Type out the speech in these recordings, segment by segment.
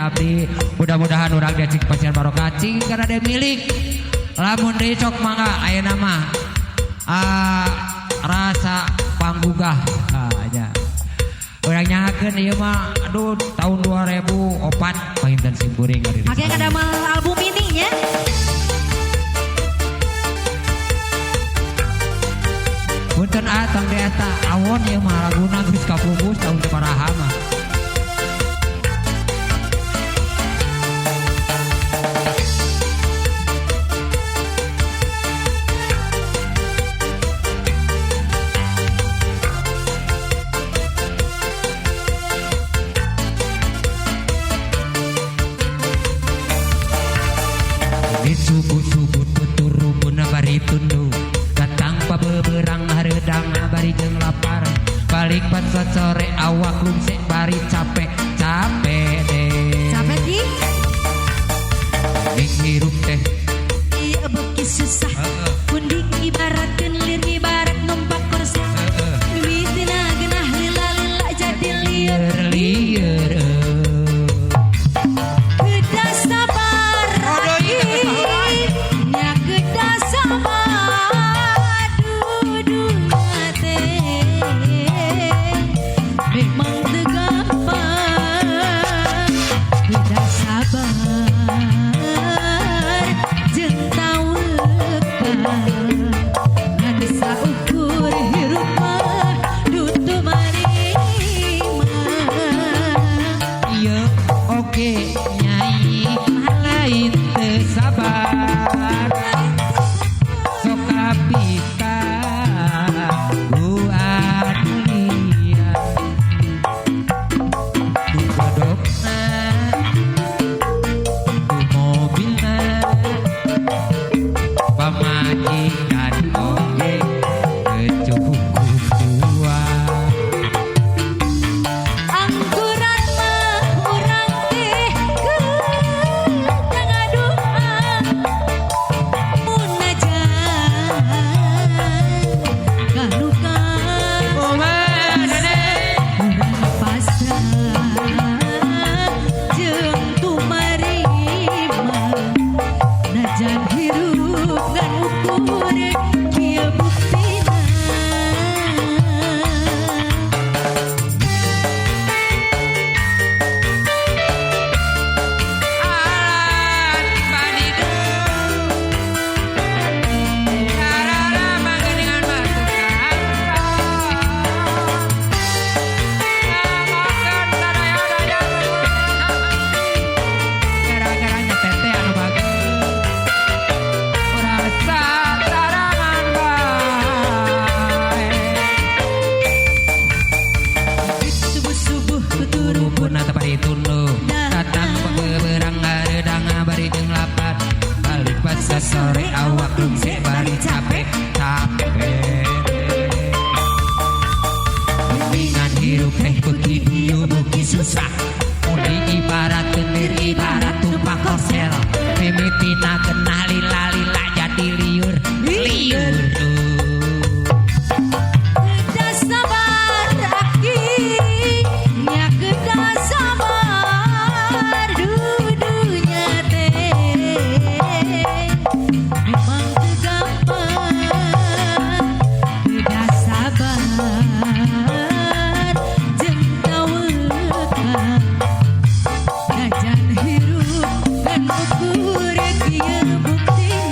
cabdi. Mudah-mudahan urang dia cik pasian barokah cing karena dia milik. Lamun deui sok mangga aya nama rasa panggugah aja. Urang nyahakeun ieu mah aduh tahun 2004 pahinten simkuring ari. Oke kadamel album ini ya. Punten atang deata awon ieu mah laguna geus kapungkus tahun teu paraha mah. Subuh-subuh tuturu puna bari tundu datang pabeberang hareudang bari jeung lapar balik pas sore awak lumsek bari capek deh Capek di? Ning hirup teh Iya beuki susah Punding ibaratkeun lir ibarat numpak korsa Mimitina genah lila-lila jadi lieur Kedah sabar nya kedah sabar dudunya teh memang teu gampang kedah sabar jeung taweukan ngan saukur hirup mah dutu marima ieu oge nyai lain teu sabar sok kapita buat dunia di kodokna di mobilna pamajikan oge kecukup kuat angguran mah urang teh kedah ngadoa munajat kaluka urang pasrah jeung tumarima najan hirup ngan ukur kieu buktina subuh-subuh tuturu pun atau pada tundu datang beberang hareudang bari jeung lapar balik pas sore awak lumsek bari capek bimbingan hirup teh beuki dieu beuki susah mudi ibarat kenir ibarat tumpak korsel mimitina genah lila-lila jadi liur kedah sabar aki nya kedah sabar dudunya teh memang teu gampang kedah sabar jeung taweukan najan hirup ngan ukur kieu buktina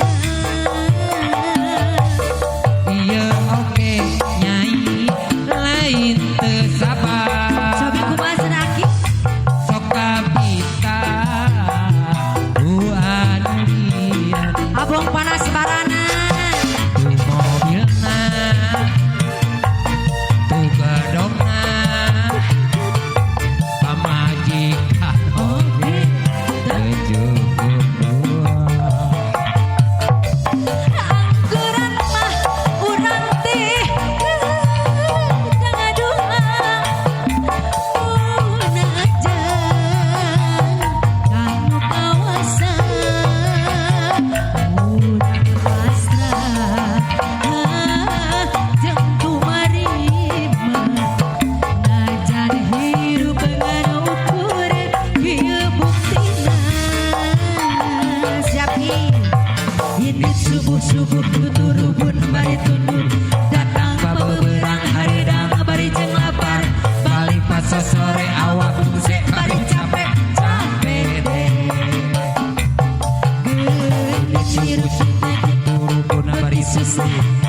asik